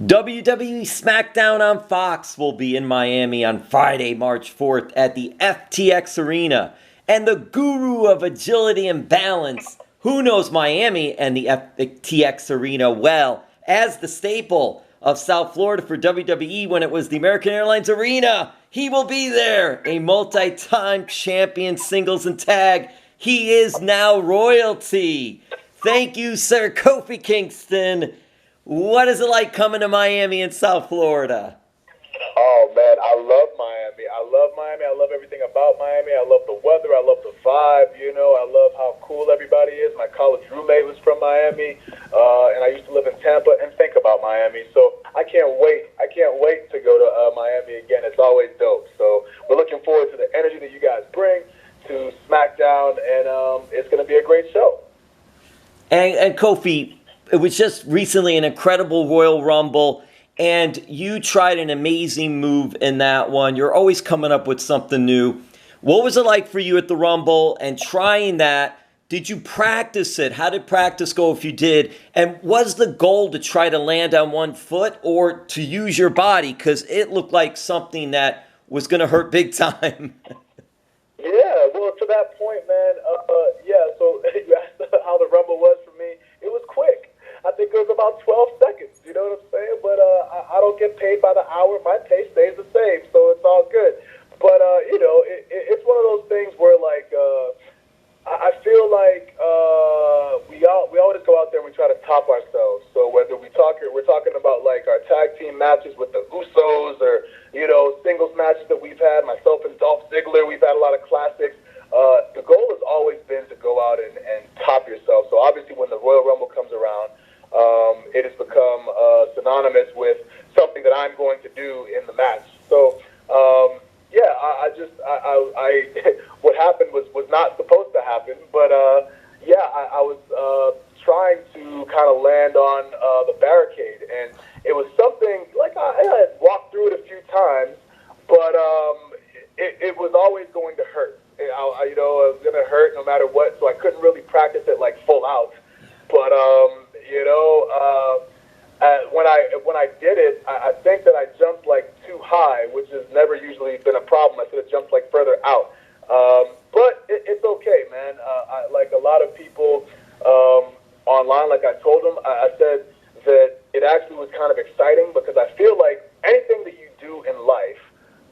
WWE SmackDown on Fox will be in Miami on Friday, March 4th at the FTX Arena. And the guru of agility and balance, who knows Miami and the FTX Arena well, as the staple of South Florida for WWE when it was the American Airlines Arena. He will be there, a multi-time champion singles and tag. He is now royalty. Thank you, Sir Kofi Kingston. What is it like coming to Miami in South Florida? Oh, man, I love Miami. I love everything about Miami. I love the weather. I love the vibe. I love how cool everybody is. My college roommate was from Miami, and I used to live in Tampa and think about Miami. So I can't wait. To go to Miami again. It's always dope. So we're looking forward to the energy that you guys bring to SmackDown, and it's going to be a great show. And Kofi, it was just recently an incredible Royal Rumble, and you tried an amazing move in that one. You're always coming up with something new. What was it like for you at the Rumble and trying that? Did you practice it? How did practice go if you did? And was the goal to try to land on one foot or to use your body? Because it looked like something that was going to hurt big time. Yeah, well, to that point, man, so you asked how the Rumble was for me. It was quick. I think it was about 12 seconds, you know what I'm saying? But I don't get paid by the hour. My pay stays the same, so it's all good. But, it's one of those things where, like, I feel like we always go out there and we try to top ourselves. So whether we're talking about, like, our tag team matches with the Usos or, singles matches that we've had, myself and Dolph Ziggler, we've had a lot of classics. The goal has always been to go out and top yourself. So obviously when the Royal Rumble comes around, it has become synonymous with something that I'm going to do in the match. So, what happened was not supposed to happen, but I was trying to kind of land on the barricade, and it was something like I had walked through it a few times, but it was always going to hurt. It was going to hurt no matter what, so I couldn't really practice it like full out. But when I did it, I think that I jumped like too high, which has never usually been a problem. I should have jumped like further out. But it's okay, man. Like a lot of people online, like I told them, I said that it actually was kind of exciting because I feel like anything that you do in life,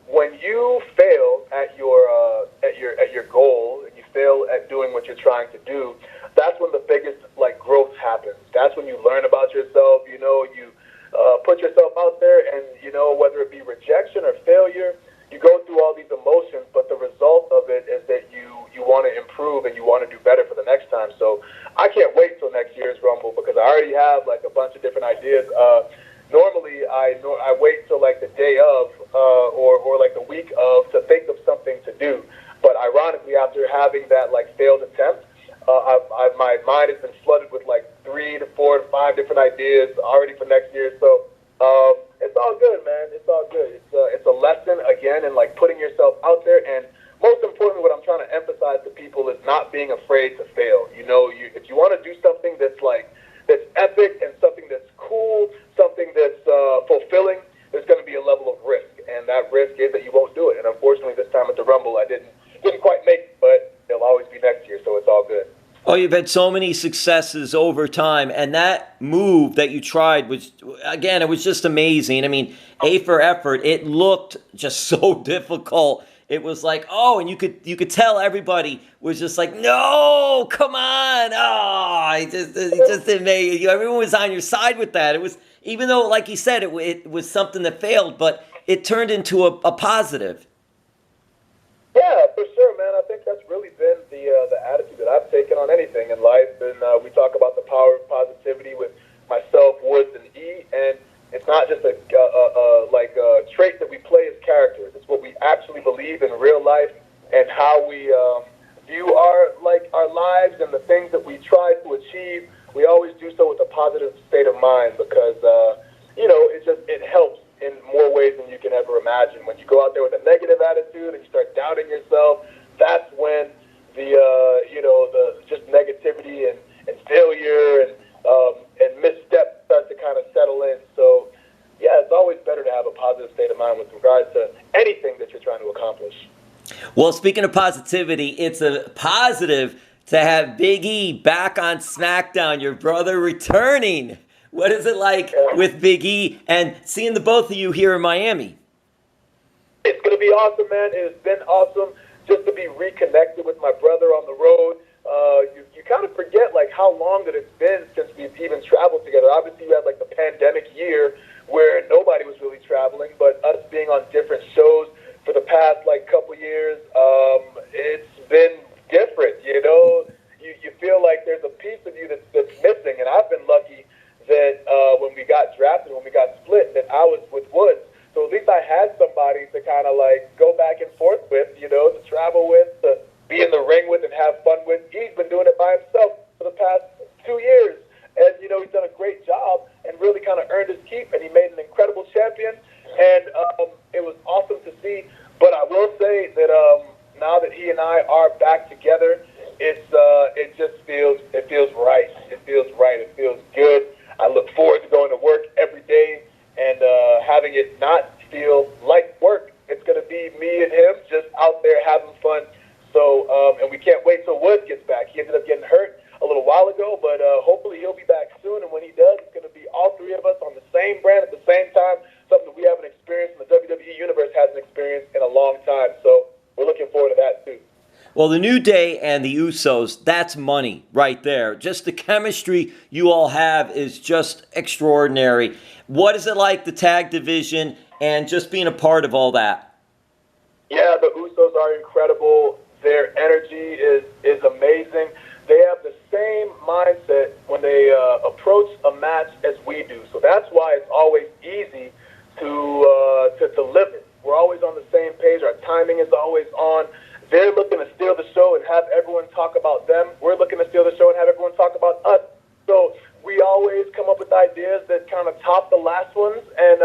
when you fail at your goal and you fail at doing what you're trying to do, that's when the biggest like growth happens. That's when you learn about yourself. You put yourself out there, and whether it be rejection or failure, you go through all these emotions. But the result of it is that you want to improve and you want to do better for the next time. So I can't wait till next year's Rumble because I already have like a bunch of different ideas. Normally, I wait till like the day of or like the week of to think of something to do. But ironically, after having that like failed attempt, my mind has been flooded with like 3 to 4 to 5 different ideas already for next year. So it's all good, man. It's all good. It's a lesson again in like putting yourself out there, and most importantly, what I'm trying to emphasize to people is not being afraid to fail. If you want to do something that's epic and something that's cool, something that's fulfilling, there's going to be a level of risk, and that risk is that you won't do it. And unfortunately, this time at the Rumble, I didn't quite make it, but it'll always be next year, so it's all good. Oh, you've had so many successes over time, and that move that you tried was, again, it was just amazing. I mean, A for effort. It looked just so difficult. It was like, and you could tell everybody was just like, no, come on. It just didn't make it. Everyone was on your side with that. It was, even though, like you said, it was something that failed, but it turned into a positive. Yeah, for sure, man. I think that's really been the attitude that I've taken on anything in life. And we talk about the power of positivity with myself, Woods, and E. And it's not just a trait that we play as characters. It's what we actually believe in real life and how we view our lives and the things that we try to achieve. We always do so with a positive state of mind because it helps in more ways than you can ever imagine. When you go out there with a negative attitude and you start doubting yourself, that's when the just negativity and failure and missteps start to kind of settle in. So positive state of mind with regards to anything that you're trying to accomplish. Well, speaking of positivity, it's a positive to have Big E back on SmackDown, your brother returning. What is it like with Big E and seeing the both of you here in Miami? It's going to be awesome, man. It has been awesome just to be reconnected with my brother on the road. You kind of forget, like, how long that it's been since we've even traveled together. Obviously, you had, like, the pandemic year where nobody was really traveling, but us being on different shows for the past, like, couple years, it's been different, you know? You feel like there's a piece of you that's missing, and I've been lucky that when we got drafted, when we got split, that I was with Woods. So at least I had somebody to kind of, like, go back and forth with, you know, to travel with, to be in the ring with and have fun with. He's been doing it by himself for the past 2 years. And, you know, he's done a great job and really kind of earned his keep, and he made an incredible champion. And it was awesome to see. But I will say that now that he and I are back together, it just feels right. It feels right. It feels good. I look forward to going to work every day and having it not feel like work. It's going to be me and him just out there having fun. So, and we can't wait till Woods gets back. He ended up getting hurt a little while ago, but hopefully he'll be back soon. And when he does, it's going to be all three of us on the same brand at the same time, something that we haven't experienced and the WWE Universe hasn't experienced in a long time. So we're looking forward to that too. Well, the New Day and the Usos, that's money right there. Just the chemistry you all have is just extraordinary. What is it like, the tag division, and just being a part of all that? Yeah, the Usos are incredible. Their energy is amazing. They have the same mindset when they approach a match as we do. So that's why it's always easy to deliver. We're always on the same page. Our timing is always on. They're looking to steal the show and have everyone talk about them. We're looking to steal the show and have everyone talk about us. So we always come up with ideas that kind of top the last ones, and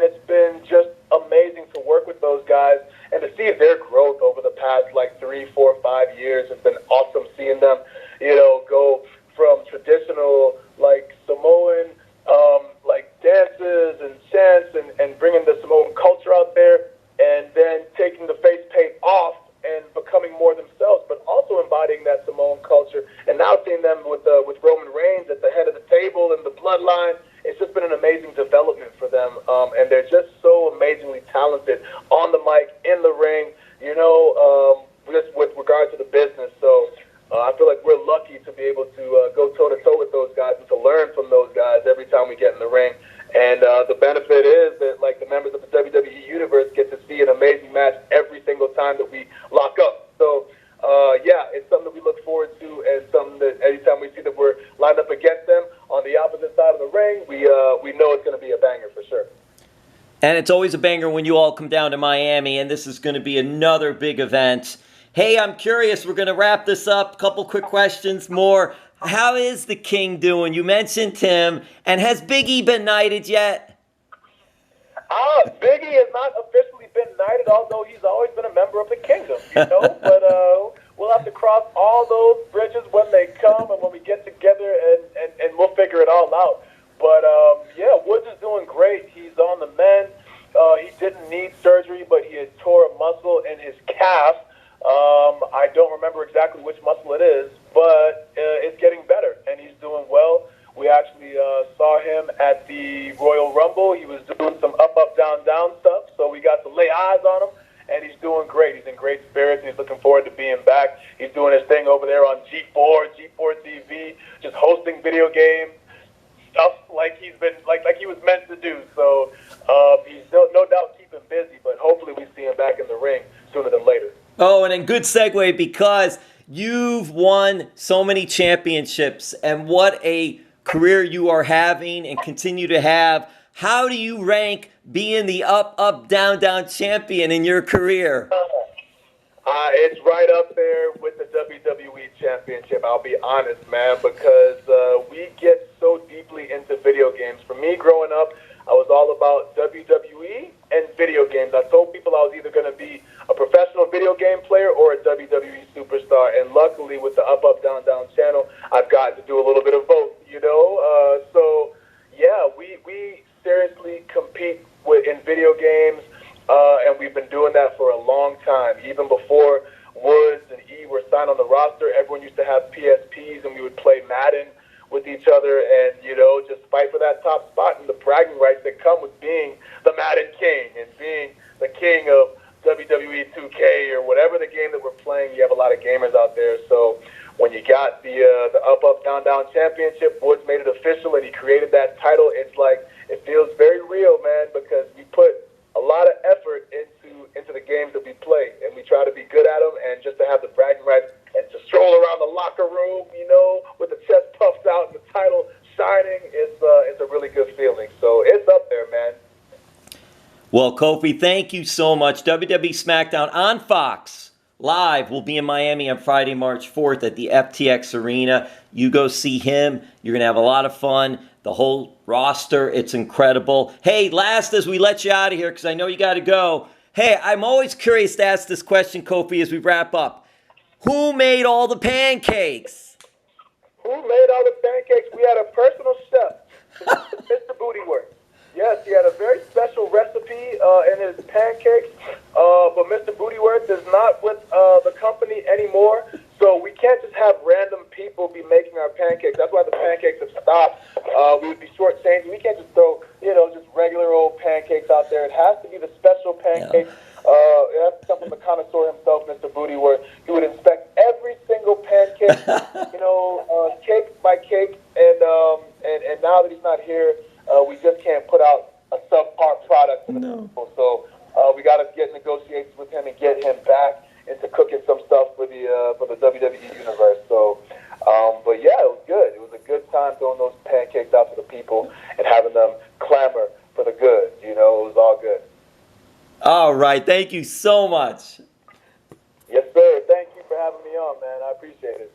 it's been just amazing to work with those guys and to see their growth over the past, like, 3, 4, 5 years. It's been awesome seeing them, you know, go from traditional, like, Samoan, like, dances and chants and bringing the Samoan culture out there, and then taking the face paint off and becoming more themselves, but also embodying that Samoan culture. And now seeing them with Roman Reigns at the head of the table and the bloodline, it's just been an amazing development for them. And they're just so amazingly talented on the mic, in the ring, you know, just with regard to the business. So I feel like we're lucky to be able to go toe-to-toe with those guys and to learn from those guys every time we get in the ring. And the benefit is that, like, the members of the WWE Universe get to see an amazing match every single time that we lock up. So, yeah, it's something that we look forward to, and something that anytime we see that we're lined up against them on the opposite side of the ring, we know it's going to be a banger for sure. And it's always a banger when you all come down to Miami, and this is going to be another big event. Hey, I'm curious. We're going to wrap this up. Couple quick questions more. How is the King doing? You mentioned him. And has Big E been knighted yet? Big E has not officially been knighted, although he's always been a member of the kingdom, you know. But we'll have to cross all those bridges when they come and when we get together, and we'll figure it all out. But, yeah, Woods is doing great. He's on the mend. He didn't need surgery, but he had tore a muscle in his calf. I don't remember exactly which muscle it is, but it's getting better, and he's doing well. We actually saw him at the Royal Rumble. He was doing some UpUpDownDown stuff, so we got to lay eyes on him, and he's doing great. He's in great spirits, and he's looking forward to being back. He's doing his thing over there on G4 TV, just hosting video games, stuff like he was meant to do. So he's no doubt keeping busy, but hopefully we see him back in the ring sooner than later. Oh, and a good segue, because you've won so many championships, and what a career you are having and continue to have. How do you rank being the UpUpDownDown champion in your career? It's right up there with the WWE Championship, I'll be honest, man, because we get so deeply into video games. For me, growing up, I was all about WWE and video games. I told people I was either going to be a professional video game player or a WWE superstar. And luckily, with the UpUpDownDown channel, I've gotten to do a little bit of both, you know? So, yeah, we seriously compete in video games, and we've been doing that for a long time. Even before Woods and E were signed on the roster, everyone used to have PSPs, and we would play Madden with each other and, just fight for that top spot and the bragging rights that come with being the Madden King and being the king of WWE 2K or whatever the game that we're playing. You have a lot of gamers out there. So when you got the UpUpDownDown championship, Woods made it official and he created that title. It's like, it feels very real, man, because we put a lot of effort into the games that we play, and we try to be good at them, and just to have the bragging rights and to stroll around the locker room, with the chest puffed out and the title shining, it's a really good feeling. So it's up there, man. Well, Kofi, thank you so much. WWE SmackDown on Fox Live will be in Miami on Friday, March 4th at the FTX Arena. You go see him. You're going to have a lot of fun. The whole roster, it's incredible. Hey, last as we let you out of here, because I know you got to go. Hey, I'm always curious to ask this question, Kofi, as we wrap up. Who made all the pancakes? Who made all the pancakes? We had a personal chef, Mr. Bootyworth. Yes, he had a very special recipe in his pancakes, but Mr. Bootyworth is not with the company anymore, so we can't just have random people be making our pancakes. That's why the pancakes have stopped. We would be shortchanged. We can't just throw, just regular old pancakes out there. It has to be the special pancakes. It has to come from the connoisseur himself, Mr. Bootyworth. He would inspect every single pancake, cake by cake, and now that he's not here, we just can't put out a subpar product to the people. So we got to get negotiations with him and get him back into cooking some stuff for the WWE universe. So, but yeah, it was good. It was a good time throwing those pancakes out to the people and having them clamor for the good. It was all good. All right. Thank you so much. Yes, sir. Thank you for having me on, man. I appreciate it.